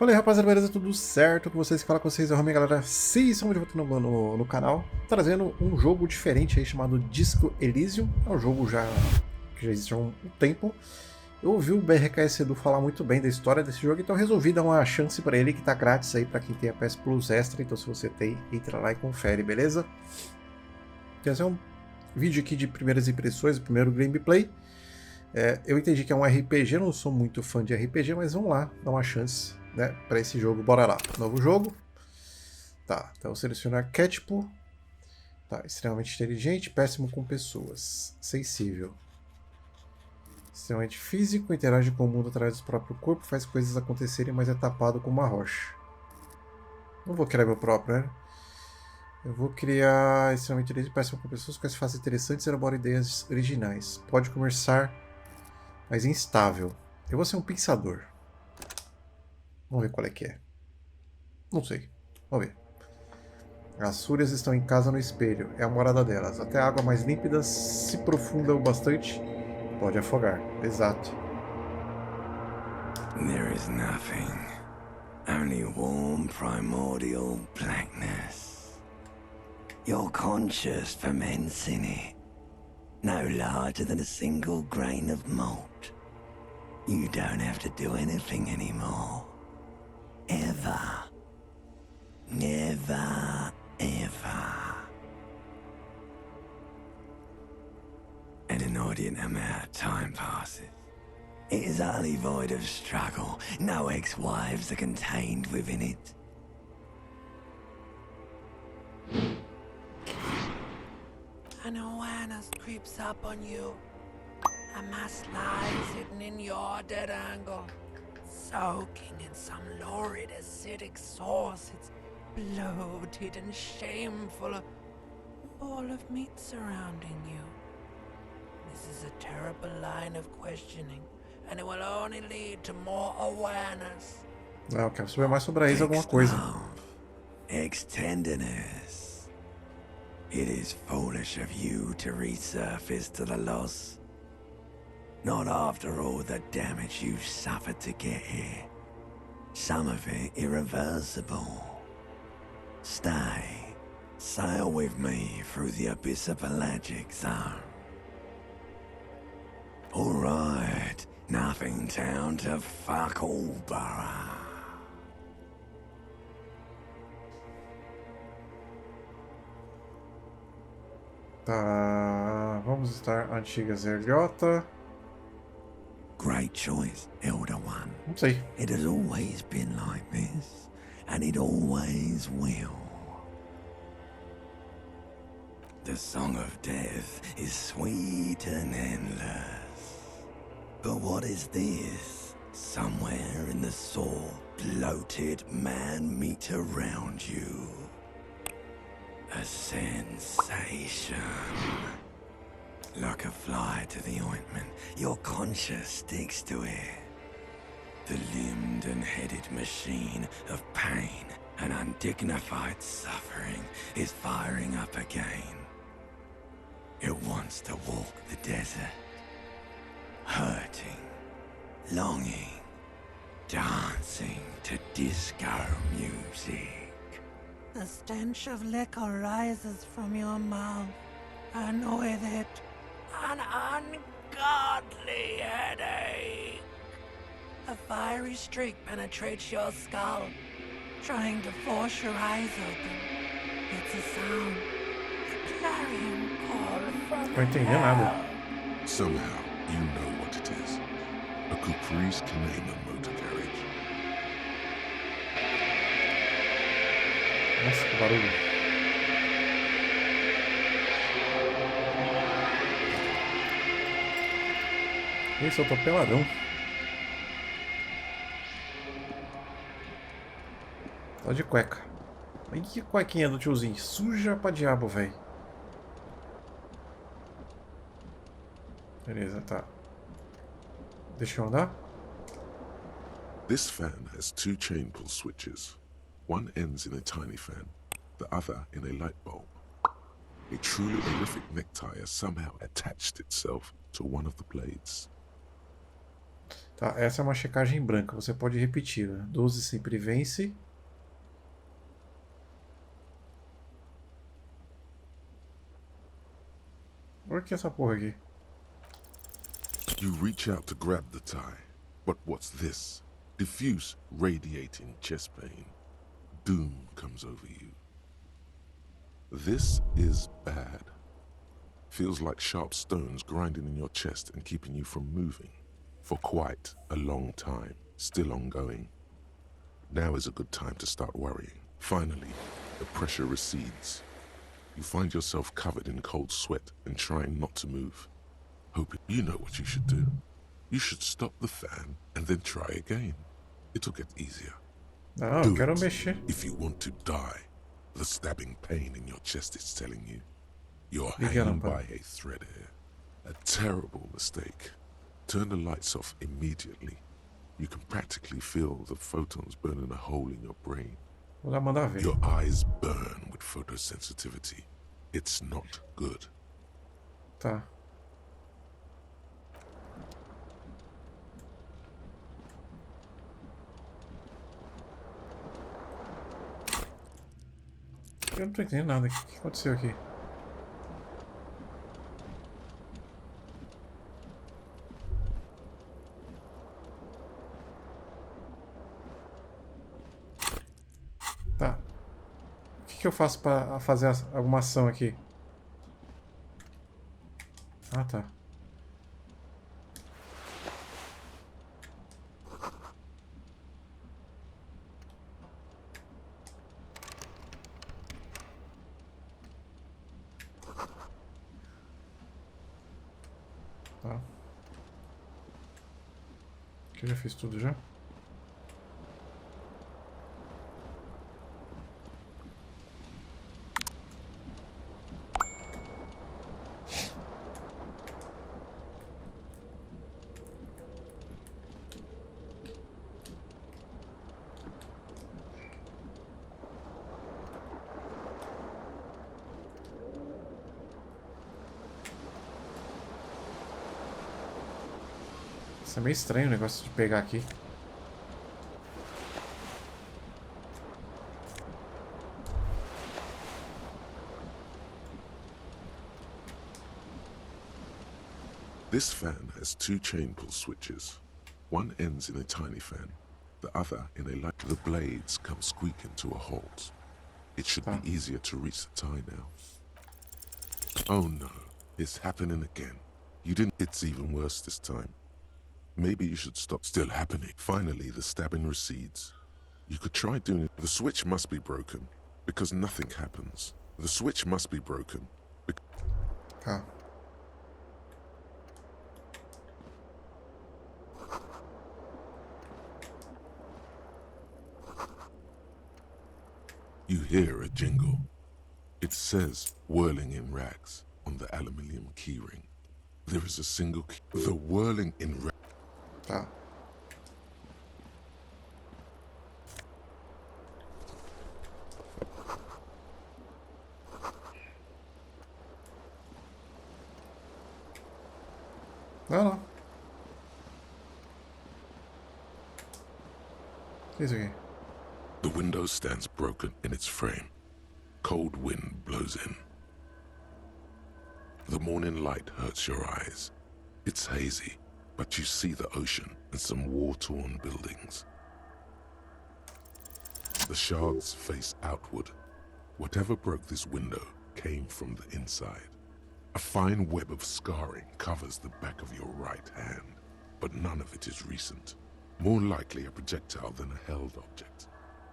Fala aí, rapaziada, beleza? Tudo certo com vocês? Que fala com vocês, minha galera. Sim, estamos de volta no canal, trazendo um jogo diferente aí chamado Disco Elysium. É um jogo que já existe há um tempo. Eu ouvi o BRK Esquecido falar muito bem da história desse jogo, então eu resolvi dar uma chance pra ele, que tá grátis aí pra quem tem a PS Plus Extra. Então se você tem, entra lá e confere, beleza? Esse é um vídeo aqui de primeiras impressões, o primeiro gameplay. Eu entendi que é um RPG, não sou muito fã de RPG, mas vamos lá, dar uma chance, né, para esse jogo. Bora lá. Novo jogo. Tá, então selecionar arquétipo. Tá, extremamente inteligente, péssimo com pessoas. Sensível. Extremamente físico, interage com o mundo através do próprio corpo, faz coisas acontecerem, mas é tapado com uma rocha. Não vou criar meu próprio, né? Eu vou criar extremamente inteligente, péssimo com pessoas, coisas fáceis interessantes e elabora ideias originais. Pode conversar, mas instável. Eu vou ser um pensador. Vamos ver qual é que é. Não sei. Vamos ver. As fúrias estão em casa no espelho. É a morada delas. Até a água mais límpida, se profunda o bastante, pode afogar. Exato. There is nothing. Only warm primordial blackness. Your conscious ferments in it. No larger than a single grain of malt. You don't have to do anything anymore. Ever. Never, ever. An inordinate amount of time passes. It is utterly void of struggle. No ex-wives are contained within it. An awareness creeps up on you. A mass lies hidden in your dead angle, soaking in some lurid acidic sauce. It's bloated and shameful. A ball of meat surrounding you. This is a terrible line of questioning, and it will only lead to more awareness. Eu quero saber mais sobre a Isa alguma coisa. Ex-tenderness. It is foolish of you to resurface to the loss. Not after all the damage you've suffered to get here. Some of it irreversible. Stay. Sail with me through the abyss of pelagic zone. Alright. Nothing town to fuck all borough. Tá, vamos estar antigas Erliota. Great choice, Elder One. Não sei. It has always been like this, and it always will. The song of death is sweet and endless. But what is this? Somewhere in the sore, bloated man meat around you. A sensation. Like a fly to the ointment, your conscience sticks to it. The limbed and headed machine of pain and undignified suffering is firing up again. It wants to walk the desert, hurting, longing, dancing to disco music. The stench of liquor rises from your mouth, and with it, an ungodly headache. A fiery streak penetrates your skull, trying to force your eyes open. It's a sound, a clarion call from Não entendi nada. Somehow, you know what it is. A Caprice Canadian motor carriage. Nossa, que barulho. Isso, eu tô peladão. Tô de cueca. Olha que cuequinha do tiozinho. Suja pra diabo, velho. Beleza, tá. Deixa eu andar. This fan has two chain pull switches. One ends in a tiny fan, the other in a light bulb. A truly horrific necktie has somehow attached itself to one of the blades. Tá, essa é uma checagem branca, você pode repeti-la. 12 sempre vence. Por que essa porra aqui? You reach out to grab the tie, but what's this? Diffuse, radiating chest pain. Doom comes over you. This is bad. Feels like sharp stones grinding in your chest and keeping you from moving for quite a long time, still ongoing. Now is a good time to start worrying. Finally, the pressure recedes. You find yourself covered in cold sweat and trying not to move. Hoping you know what you should do. You should stop the fan and then try again. It'll get easier. Não, eu Do quero it mexer. if you want to die. The stabbing pain in your chest is telling you. You're Liga a hanging lâmpada. by a thread here. A terrible mistake. Turn the lights off immediately. You can practically feel the photons burning a hole in your brain. Vou lá mandar ver. Your eyes burn with photosensitivity. It's not good. Tá. Eu não tô entendendo nada. O que aconteceu aqui? Tá. O que eu faço pra fazer alguma ação aqui? Ah, tá. Tá. Aqui eu já fiz tudo já. Isso é meio estranho o negócio de pegar aqui. This fan has two chain pull switches. One ends in a tiny fan, the other in a light. The blades come squeaking to a halt. It should be easier to reach the tie now. Oh no, it's happening again. You didn't. It's even worse this time. Maybe you should stop. Still happening. Finally, the stabbing recedes. You could try doing it. The switch must be broken, because nothing happens. The switch must be broken. Tá. You hear a jingle. It says whirling in rags on the aluminium keyring. There is a single key. The whirling in rags. Tá. Não, não. O que é isso aqui? The window stands broken in its frame. Cold wind blows in. The morning light hurts your eyes. It's hazy, but you see the ocean and some war-torn buildings. The shards face outward. Whatever broke this window came from the inside. A fine web of scarring covers the back of your right hand, but none of it is recent. More likely a projectile than a held object.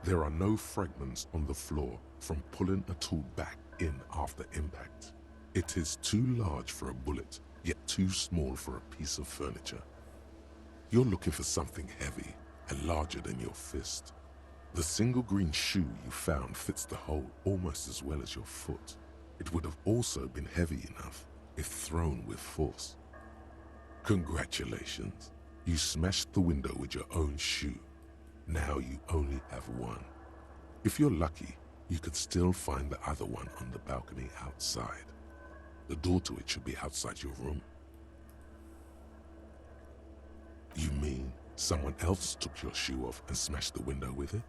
There are no fragments on the floor from pulling a tool back in after impact. It is too large for a bullet, yet too small for a piece of furniture. You're looking for something heavy and larger than your fist. The single green shoe you found fits the hole almost as well as your foot. It would have also been heavy enough if thrown with force. Congratulations. You smashed the window with your own shoe. Now you only have one. If you're lucky, you could still find the other one on the balcony outside. The door to it should be outside your room. You mean Someone else took your shoe off and smashed the window with it.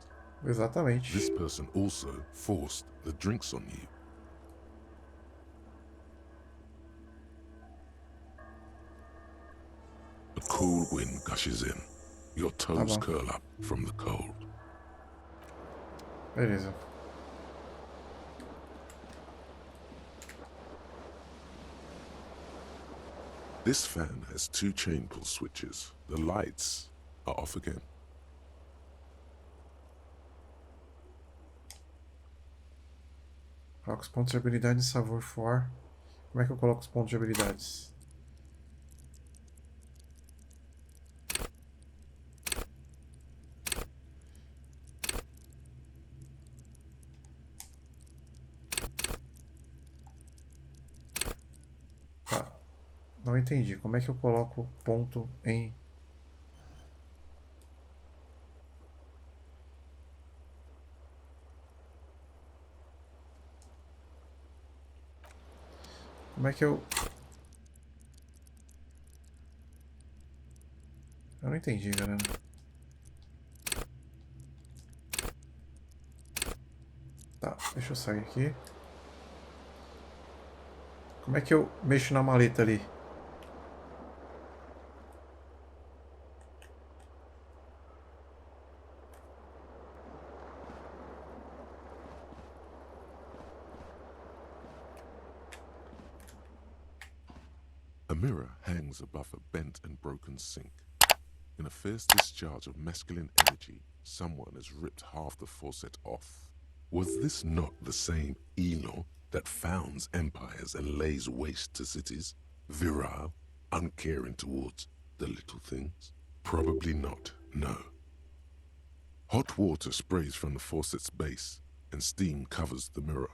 Exatamente. This person also forced the drinks on you. A cool wind gushes in. Your toes bom. curl up from the cold. Beleza. This fan has 2 chain pull switches. The lights are off again. Coloca os pontos de habilidade em sabor for. Como é que eu coloco os pontos de habilidades? Tá. Não entendi. Como é que eu coloco ponto em... Como é que eu... Eu não entendi, galera. Tá, deixa eu sair aqui. Como é que eu mexo na maleta ali? A mirror hangs above a bent and broken sink. In a fierce discharge of masculine energy, someone has ripped half the faucet off. Was this not the same Elo that founds empires and lays waste to cities? Virile, uncaring towards the little things? Probably not, no. Hot water sprays from the faucet's base, and steam covers the mirror.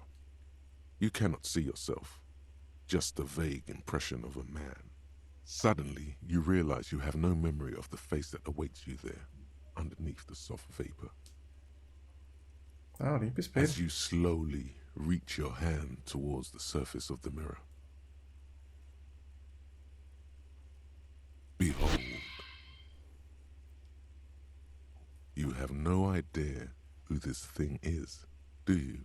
You cannot see yourself, just a vague impression of a man. Suddenly, you realize you have no memory of the face that awaits you there, underneath the soft vapor. Ah, limpa o espelho. As you slowly reach your hand towards the surface of the mirror, behold. You have no idea who this thing is, do you?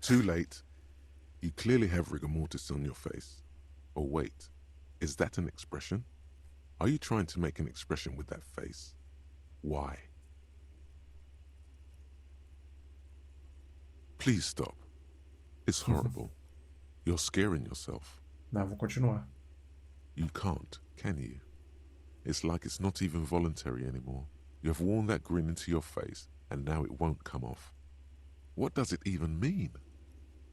Too late. You clearly have rigor mortis on your face. Or wait, is that an expression? Are you trying to make an expression with that face? Why? Please stop. It's horrible. You're scaring yourself. Não, vou continuar. You can't, can you? It's like it's not even voluntary anymore. You have worn that grin into your face, and now it won't come off. What does it even mean?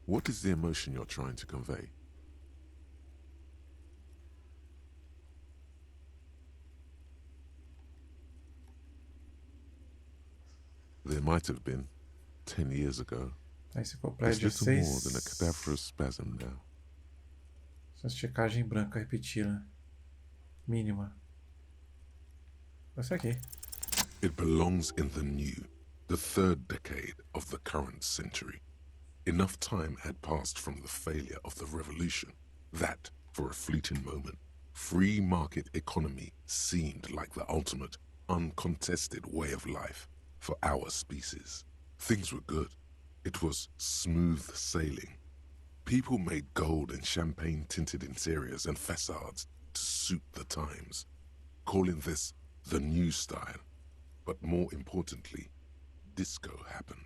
What is the emotion you're trying to convey? There might have been, 10 years ago. Aí se for It's prédio little more 6... than a cadaverous spasm now. Essa esticagem branca repetida. Mínima. Essa aqui. It belongs in the new, the 3rd decade of the current century. Enough time had passed from the failure of the revolution that, for a fleeting moment, free market economy seemed like the ultimate, uncontested way of life for our species. Things were good. It was smooth sailing. People made gold and champagne-tinted interiors and facades to suit the times, calling this the new style. But more importantly, disco happened.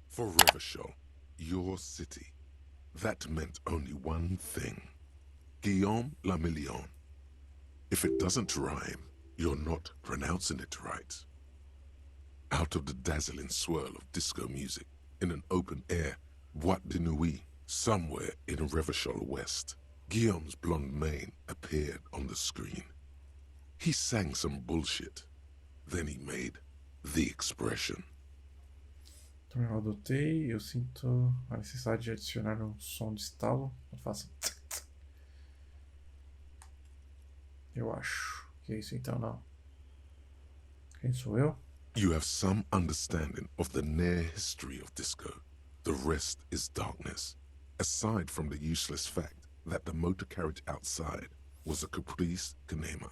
For Revachol, your city, that meant only one thing. Guillaume la Million. If it doesn't rhyme, you're not pronouncing it right. Out of the dazzling swirl of disco music, in an open-air boîte de nuit, somewhere in Revachol West, Guillaume's blonde mane appeared on the screen. He sang some bullshit. Then he made the expression. Então eu adotei, eu sinto a necessidade de adicionar um som de estalo. Eu faço... Eu acho que é isso então, não. Quem sou eu? You have some understanding of the near history of disco. The rest is darkness. aside from the useless fact that the motor carriage outside was a caprice cinema.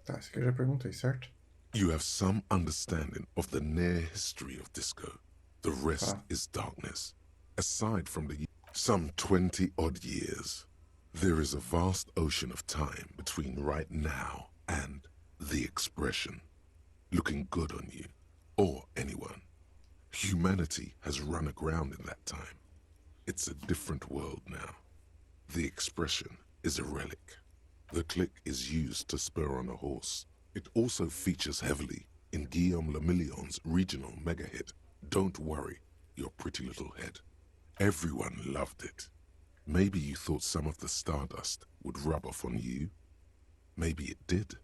Tá, isso aqui eu já perguntei, certo? You have some understanding of the near history of disco. The rest is darkness. Aside from the some 20-odd years, there is a vast ocean of time between right now and the expression. Looking good on you, or anyone. Humanity has run aground in that time. It's a different world now. The expression is a relic. The click is used to spur on a horse. It also features heavily in Guillaume Lemillion's regional mega hit, Don't Worry, Your Pretty Little Head. Everyone loved it. Maybe you thought some of the stardust would rub off on you. Maybe it did.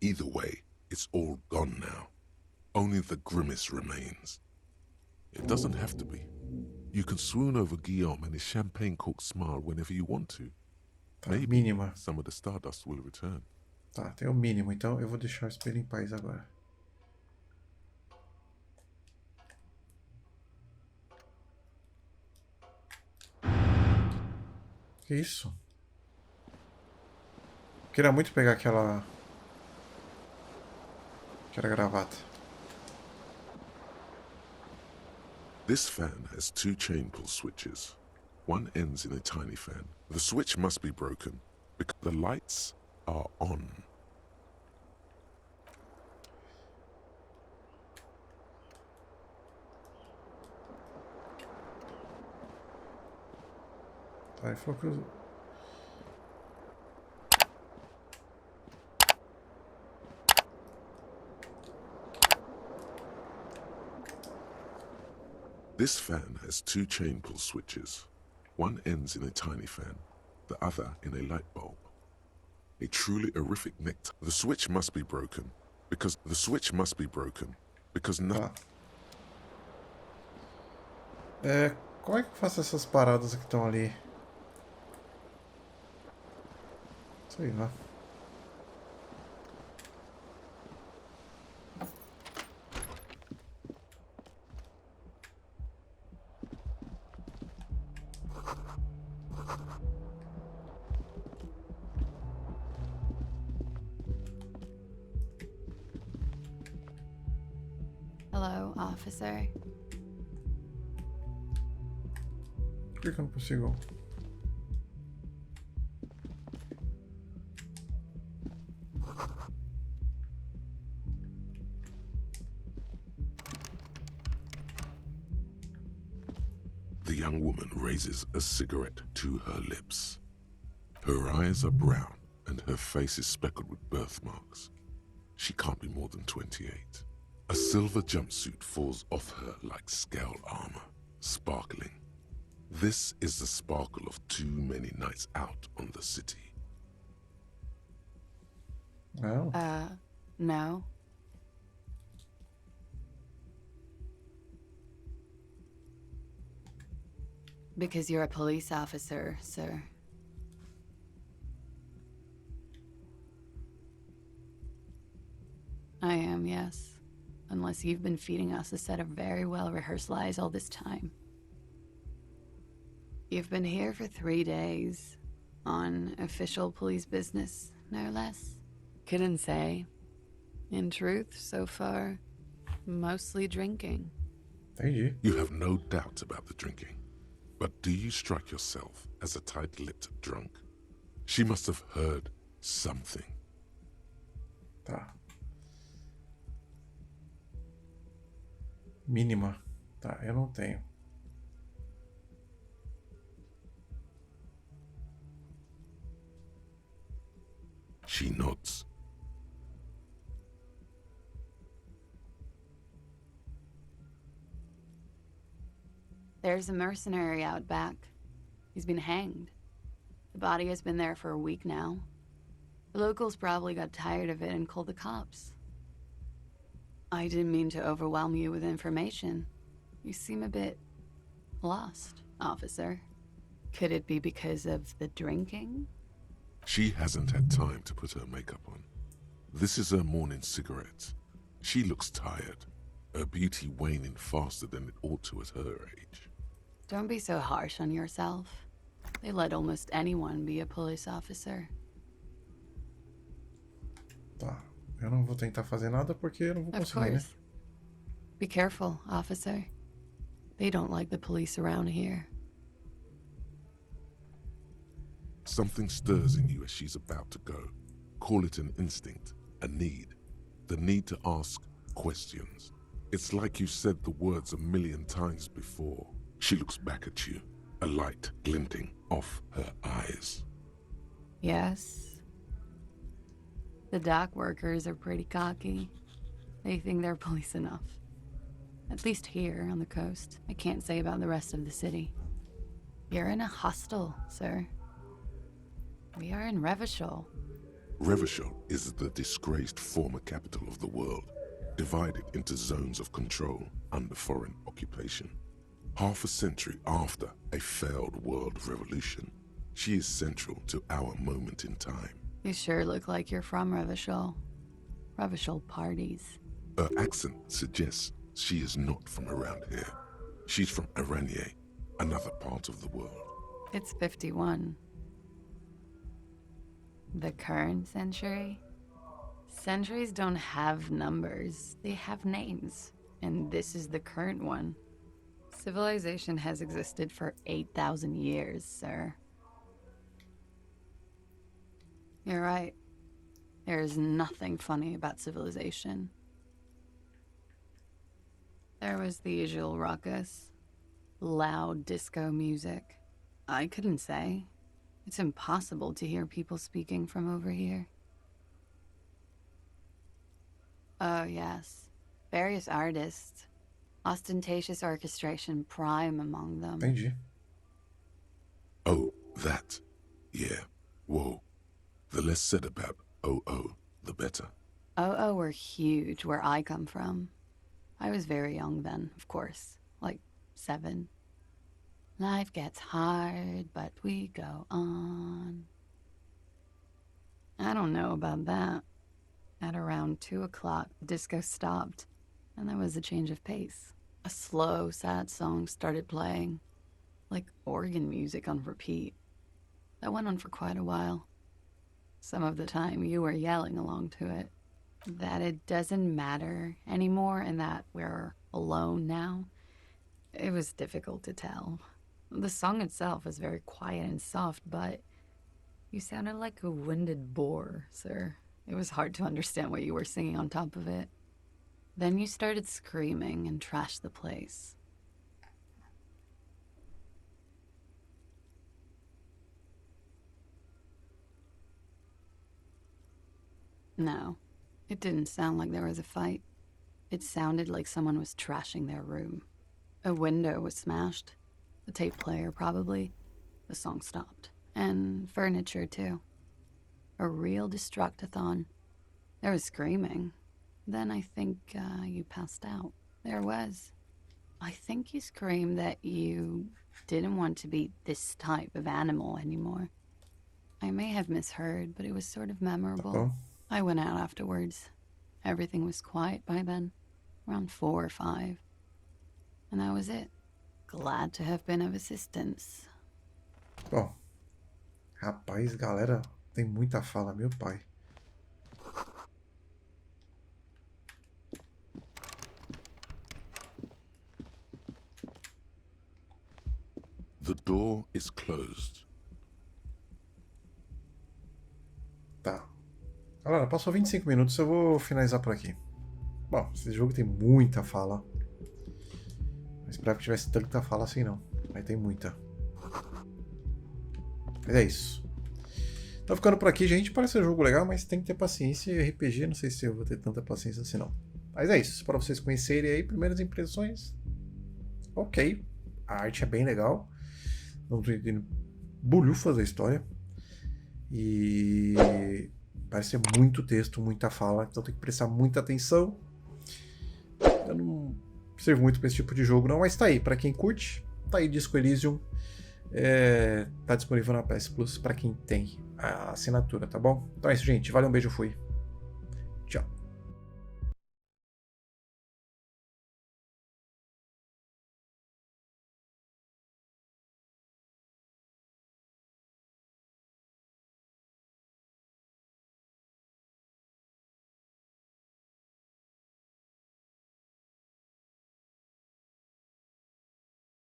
Either way, it's all gone now. Only the grimace remains. It doesn't have to be. You can swoon over Guillaume and his champagne-corked smile whenever you want to. Tá, Maybe mínima. some of the stardust will return. Tá, tem o mínimo, então eu vou deixar o espelho em paz agora. Que isso? Queria muito pegar aquela gravata. This fan has two chain pull switches. One ends in a tiny fan. The switch must be broken because the lights are on. Tá, ele falou que eu... This fan has two chain pull switches. One ends in a tiny fan, the other in a light bulb. A truly horrific necktie. The switch must be broken because Tá. Como é que eu faço essas paradas que estão ali? Sei lá. Hello, officer. Por que eu não consigo? The young woman raises a cigarette to her lips. Her eyes are brown and her face is speckled with birthmarks. She can't be more than 28. A silver jumpsuit falls off her like scale armor, sparkling. This is the sparkle of too many nights out on the city. Não. No. Because you're a police officer, sir. I am, yes. Unless you've been feeding us a set of very well-rehearsed lies all this time. You've been here for 3 days. On official police business, no less. Couldn't say. In truth, so far, mostly drinking. Entendi. You have no doubt about the drinking. But do you strike yourself as a tight-lipped drunk? She must have heard something. Tá. Mínima. Tá, eu não tenho. She nods. There's a mercenary out back. He's been hanged. The body has been there for a week now. The locals probably got tired of it and called the cops. I didn't mean to overwhelm you with information. You seem a bit lost, officer. Could it be because of the drinking? She hasn't had time to put her makeup on. This is her morning cigarette. She looks tired. her beauty waning faster than it ought to at her age. Don't be so harsh on yourself. They let almost anyone be a police officer. Tá. Eu não vou tentar fazer nada porque eu não vou Of conseguir, né? course. Be careful, officer. They don't like the police around here. Something stirs in you as she's about to go. Call it an instinct, a need. The need to ask questions. It's like you said the words a million times before. She looks back at you, a light glinting off her eyes. Yes. The dock workers are pretty cocky. They think they're police enough. At least here on the coast. I can't say about the rest of the city. You're in a hostel, sir. We are in Revachol. Revachol is the disgraced former capital of the world, divided into zones of control under foreign occupation. Half a century after a failed world revolution, she is central to our moment in time. You sure look like you're from Revachol. Revachol parties. Her accent suggests she is not from around here. She's from Aranye, another part of the world. It's 51. The current century? Centuries don't have numbers, they have names. And this is the current one. Civilization has existed for 8,000 years, sir. You're right. There is nothing funny about civilization. There was the usual ruckus. Loud disco music. I couldn't say. It's impossible to hear people speaking from over here. Oh, yes. Various artists. Ostentatious orchestration prime among them. Entendi. Oh, that. Yeah. Whoa. The less said about OO, the better. OO were huge where I come from. I was very young then, of course. Like 7. Life gets hard, but we go on. I don't know about that. At around 2 o'clock, the disco stopped, and there was a change of pace. A slow, sad song started playing, like organ music on repeat. That went on for quite a while. Some of the time, you were yelling along to it. That it doesn't matter anymore and that we're alone now, it was difficult to tell. The song itself was very quiet and soft, but you sounded like a winded boar, sir. It was hard to understand what you were singing on top of it. Then you started screaming and trashed the place. No, it didn't sound like there was a fight. It sounded like someone was trashing their room. A window was smashed. The tape player, probably. The song stopped. And furniture, too. A real destructathon. There was screaming. Then I think you passed out. There was. I think you screamed that you didn't want to be this type of animal anymore. I may have misheard, but it was sort of memorable. Uh-oh. I went out afterwards. Everything was quiet by then. Around 4 or 5. And that was it. Glad to have been of assistance. Bom. Rapaz, galera, tem muita fala, meu pai. The door is closed. Tá. Galera, passou 25 minutos, eu vou finalizar por aqui. Bom, esse jogo tem muita fala. Não esperava que tivesse tanta fala assim, não. Mas tem muita. Mas é isso. Tá ficando por aqui, gente. Parece um jogo legal, mas tem que ter paciência. E RPG, não sei se eu vou ter tanta paciência assim, não. Mas é isso. Para vocês conhecerem aí, primeiras impressões. Ok. A arte é bem legal. Não tô entendendo bulhufas da história. E parece ser muito texto, muita fala. Então tem que prestar muita atenção. Eu não sirvo muito para esse tipo de jogo, não. Mas tá aí. Para quem curte, tá aí Disco Elysium. Tá disponível na PS Plus para quem tem a assinatura, tá bom? Então é isso, gente. Valeu, um beijo, fui.